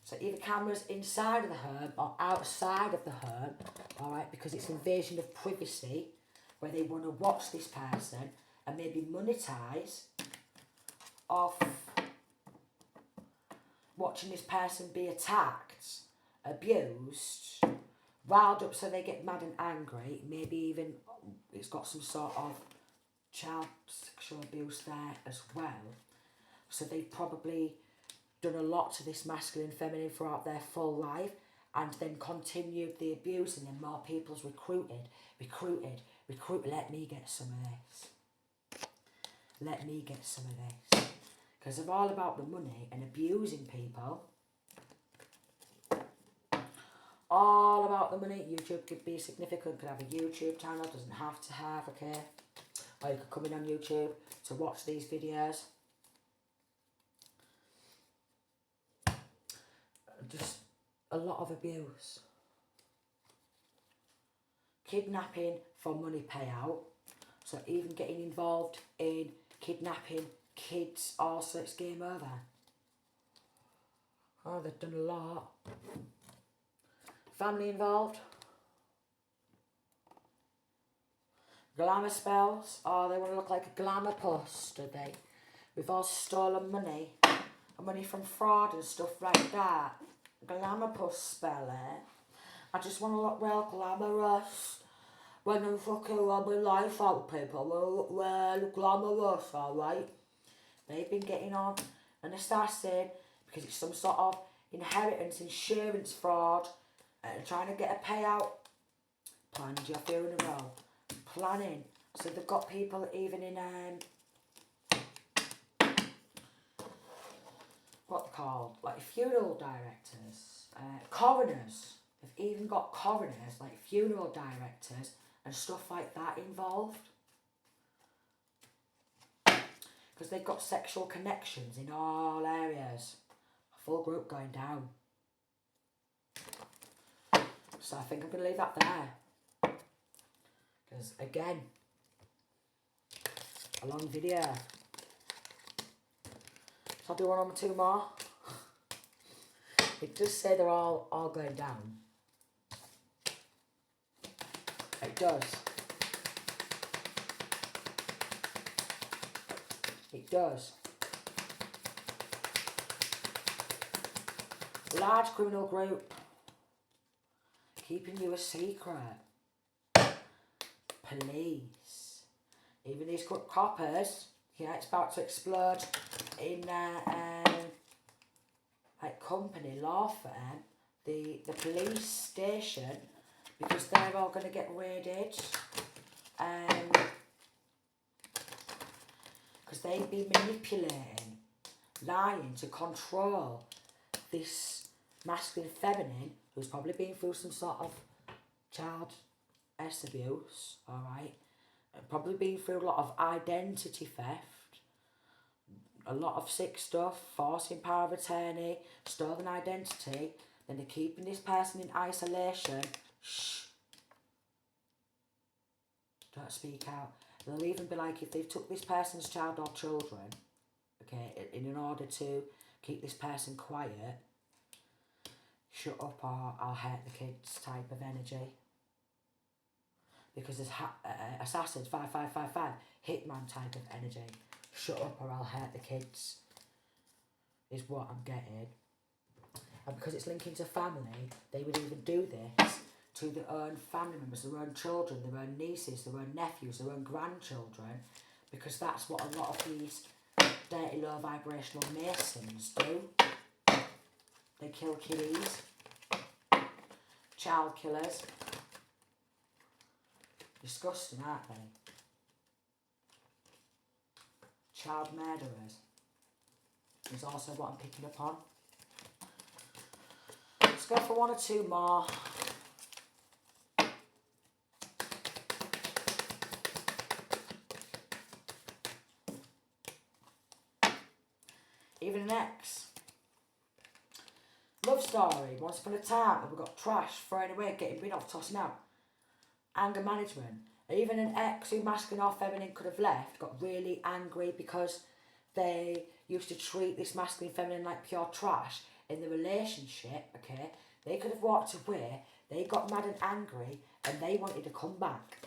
Speaker 1: So either cameras inside of the home or outside of the home, alright, because it's invasion of privacy, where they want to watch this person and maybe monetize off watching this person be attacked, abused, riled up so they get mad and angry, maybe even it's got some sort of child sexual abuse there as well. So they've probably done a lot to this masculine feminine throughout their full life, and then continued the abuse, and then more people's recruited. Let me get some of this. Let me get some of this. Because they're all about the money and abusing people. All about the money. YouTube could be significant, could have a YouTube channel, doesn't have to have, okay? Or you could come in on YouTube to watch these videos. Just a lot of abuse. Kidnapping for money payout. So even getting involved in kidnapping kids also, it's game over. Oh, they've done a lot. Family involved. Glamour spells. Oh, they want to look like a glamour puss, do they? With all stolen money. Money from fraud and stuff like that. Glamour puss spell, eh? I just want to look real glamorous. When I'm fucking robbing life out, people will look glamorous, alright? They've been getting on, and they start saying, because it's some sort of inheritance, insurance fraud, trying to get a payout. Planned your funeral. Planning. So they've got people even in, what they're called, like funeral directors, coroners. They've even got coroners, like funeral directors and stuff like that involved. Because they've got sexual connections in all areas. A full group going down. So I think I'm going to leave that there. Because again, a long video. So I'll do one or two more. It does say they're all going down. It does. It does. Large criminal group keeping you a secret. police. Even these coppers, yeah, it's about to explode in their like company law firm, the police station, because they're all going to get raided. Because they've been manipulating, lying to control this masculine feminine who's probably been through some sort of child abuse, alright? Probably been through a lot of identity theft, a lot of sick stuff, forcing power of attorney, stolen identity, then they're keeping this person in isolation. Shh. Don't speak out. They'll even be like, if they've took this person's child or children, okay, in order to keep this person quiet, shut up or I'll hurt the kids type of energy. Because there's assassins, 5555, hitman type of energy. Shut up or I'll hurt the kids, is what I'm getting. And because it's linking to family, they would even do this to their own family members, their own children, their own nieces, their own nephews, their own grandchildren, because that's what a lot of these dirty low vibrational masons do. They kill kiddies, child killers. Disgusting, aren't they? Child murderers is also what I'm picking up on. Let's go for one or two more. Even an ex. Love story. Once upon a time, we got trash, throwing away, getting rid of, tossing out. Anger management. Even an ex who masculine or feminine could have left got really angry because they used to treat this masculine feminine like pure trash in the relationship, okay? They could have walked away, they got mad and angry, and they wanted to come back.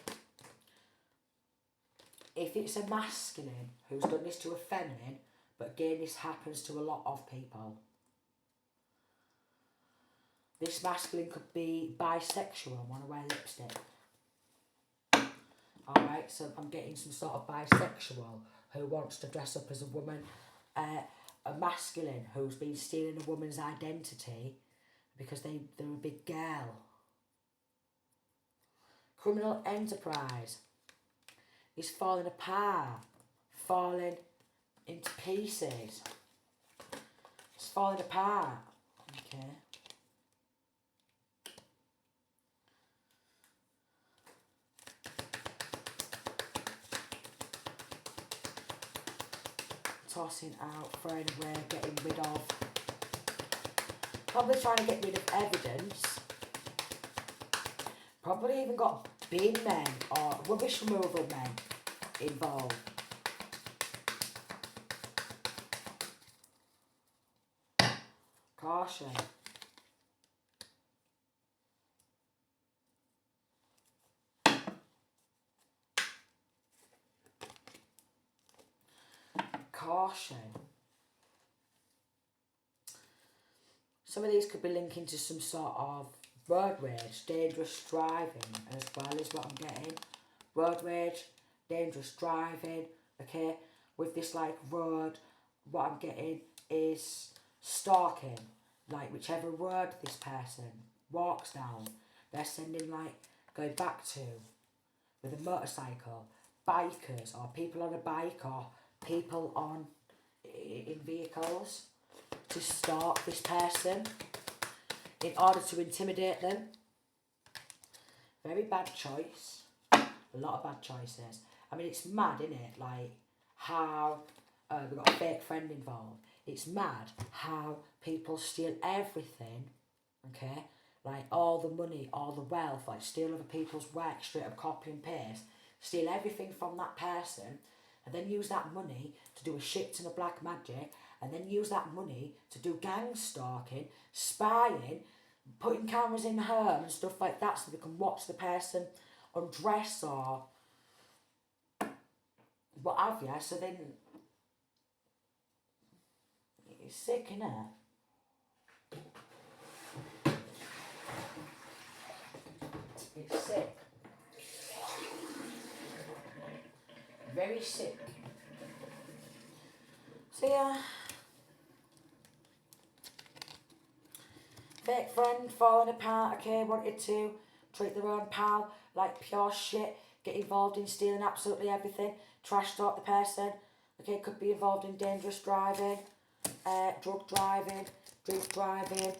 Speaker 1: If it's a masculine who's done this to a feminine, but again, this happens to a lot of people. This masculine could be bisexual and want to wear lipstick. Alright, so I'm getting some sort of bisexual who wants to dress up as a woman. A masculine who's been stealing a woman's identity because they're a big girl. Criminal enterprise is falling apart, falling into pieces. It's falling apart. Okay. Tossing out, throwing away, getting rid of. Probably trying to get rid of evidence. Probably even got bin men or rubbish removal men involved. Caution. Caution. Some of these could be linking to some sort of road rage, dangerous driving as well is what I'm getting. Road rage, dangerous driving, okay? With this like road, what I'm getting is stalking. Like whichever road this person walks down, they're sending like, going back to with a motorcycle, bikers or people on a bike or people on in vehicles to stalk this person in order to intimidate them. Very bad choice. A lot of bad choices. I mean, it's mad, isn't it? Like how we've got a fake friend involved. It's mad how people steal everything, okay? Like all the money, all the wealth, like steal other people's work, straight up copy and paste, steal everything from that person, and then use that money to do a shit ton of black magic, and then use that money to do gang stalking, spying, putting cameras in home and stuff like that so they can watch the person undress or what have you. So then it's sick, innit? It's sick. Very sick. So yeah. Fake friend falling apart, okay, wanted to treat their own pal like pure shit, get involved in stealing absolutely everything, trash talk the person, okay, could be involved in dangerous driving, drug driving, drink driving,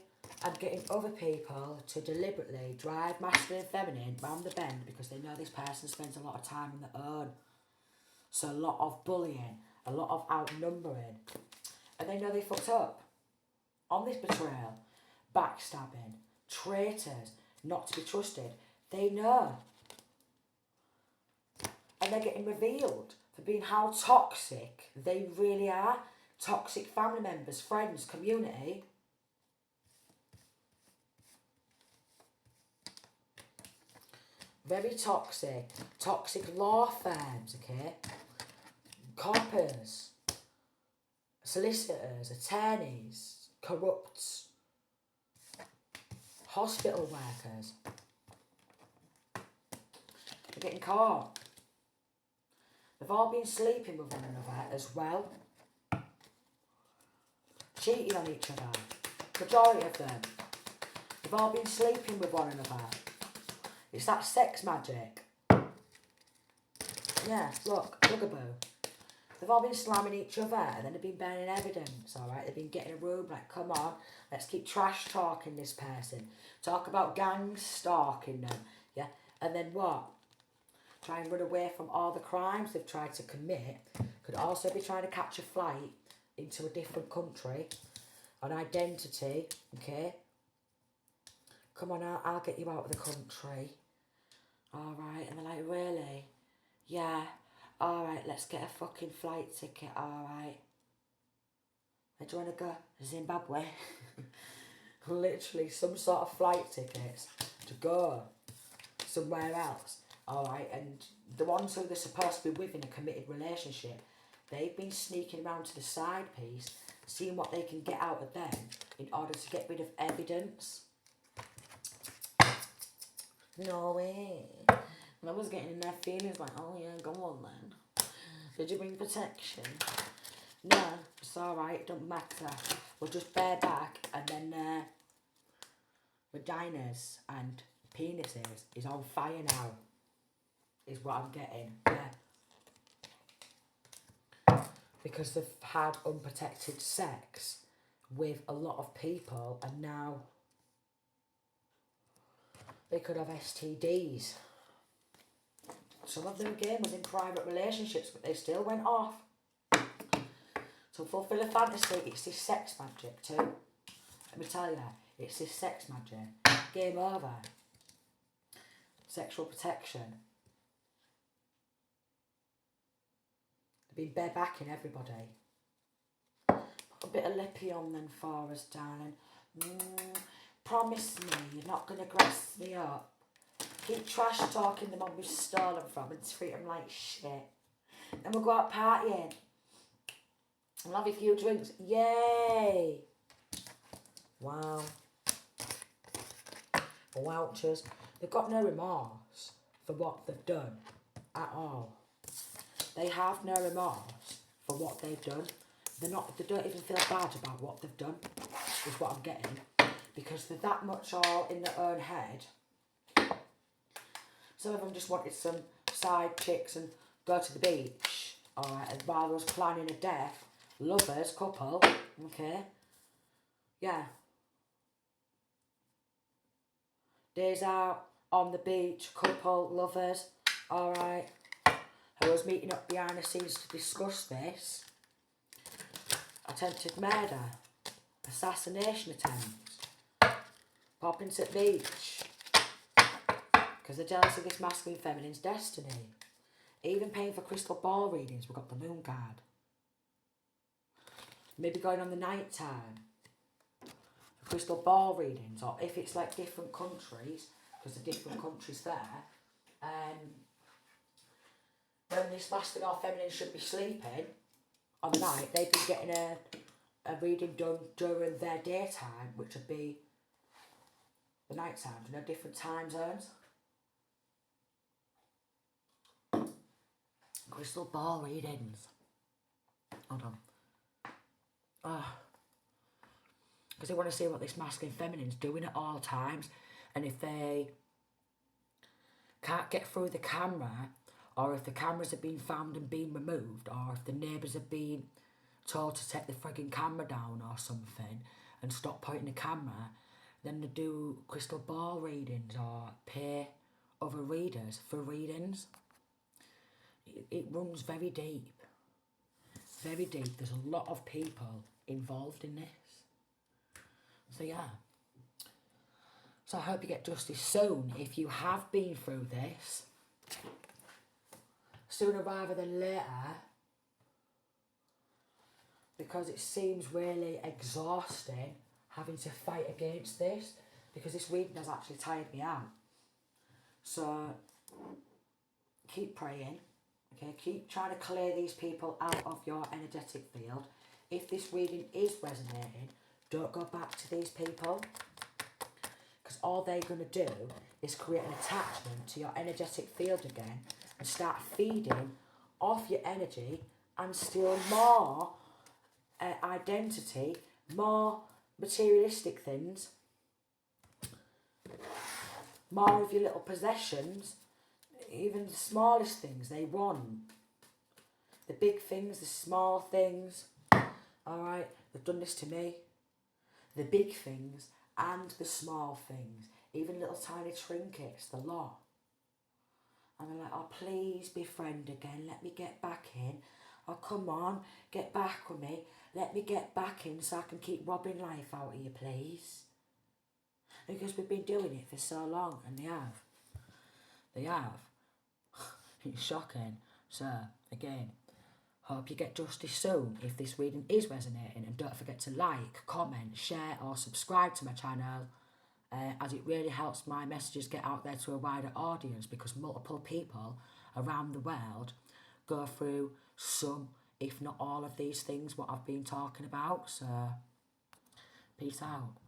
Speaker 1: and getting other people to deliberately drive masculine and feminine round the bend because they know this person spends a lot of time on their own. So a lot of bullying, a lot of outnumbering, and they know they fucked up on this betrayal. Backstabbing, traitors, not to be trusted. They know. And they're getting revealed for being how toxic they really are. Toxic family members, friends, community. Very toxic. Toxic law firms, okay? Coppers, solicitors, attorneys, corrupts, hospital workers. They're getting caught. They've all been sleeping with one another as well. Cheating on each other. Majority of them. They've all been sleeping with one another. It's that sex magic. Yeah, look, bugaboo. They've all been slamming each other and then they've been burning evidence, alright? They've been getting a room like, come on, let's keep trash talking this person. Talk about gangs stalking them, yeah? And then what? Try and run away from all the crimes they've tried to commit. Could also be trying to catch a flight into a different country. An identity, okay? Come on, I'll get you out of the country. Alright, and they're like, really? Yeah. Alright, let's get a fucking flight ticket, alright. Where do you want to go? Zimbabwe. Literally some sort of flight tickets to go somewhere else. Alright, and the ones who they're supposed to be with in a committed relationship, they've been sneaking around to the side piece, seeing what they can get out of them in order to get rid of evidence. No way. And I was getting in their feelings like, oh yeah, go on then. Did you bring protection? No, it's alright, it don't matter. We'll just bear back and then vaginas and penises is on fire now. Is what I'm getting, yeah. Because they've had unprotected sex with a lot of people and now they could have STDs. Some of them again was in private relationships, but they still went off. To fulfill a fantasy, it's this sex magic too. Let me tell you, it's this sex magic. Game over. Sexual protection. They've been barebacking everybody. Put a bit of lippy on then for us, darling. Promise me you're not going to grass me up. Keep trash talking them on we've stolen from and treat them like shit. Then we'll go out partying. And have a few drinks. Yay! Wow. Wowchers. They've got no remorse for what they've done at all. They have no remorse for what they've done. They don't even feel bad about what they've done, is what I'm getting. Because they're that much all in their own head. Some of them just wanted some side chicks and go to the beach. Alright, and while I was planning a death, lovers, couple, okay. Yeah. Days out, on the beach, couple, lovers, alright. Who was meeting up behind the scenes to discuss this. Attempted murder. Assassination attempts. Popping to the beach. Because they're jealous of this masculine feminine's destiny. Even paying for crystal ball readings, we've got the moon card. Maybe going on the night time for crystal ball readings, or if it's like different countries, because the different countries there, when this masculine or feminine should be sleeping on the night, they'd be getting a reading done during their daytime, which would be the night time, you know, different time zones. Crystal ball readings. Hold on. Because they want to see what this masculine feminine's doing at all times. And if they can't get through the camera, or if the cameras have been found and been removed, or if the neighbours have been told to take the frigging camera down or something and stop pointing the camera, then they do crystal ball readings or pay other readers for readings. It runs very deep. Very deep. There's a lot of people involved in this. So yeah. So I hope you get justice soon if you have been through this. Sooner rather than later. Because it seems really exhausting having to fight against this. Because this reading has actually tired me out. So keep praying. Okay, keep trying to clear these people out of your energetic field. If this reading is resonating, don't go back to these people. Because all they're going to do is create an attachment to your energetic field again and start feeding off your energy and steal more identity, more materialistic things, more of your little possessions. Even the smallest things they want. The big things, the small things. Alright, they've done this to me. The big things and the small things. Even little tiny trinkets, the lot. And they're like, oh please be friend again, let me get back in. Oh come on, get back with me. Let me get back in so I can keep robbing life out of you, please. Because we've been doing it for so long, and they have. They have. It's shocking. So, again, hope you get justice soon if this reading is resonating. And don't forget to like, comment, share or subscribe to my channel, as it really helps my messages get out there to a wider audience, because multiple people around the world go through some, if not all of these things what I've been talking about. So, peace out.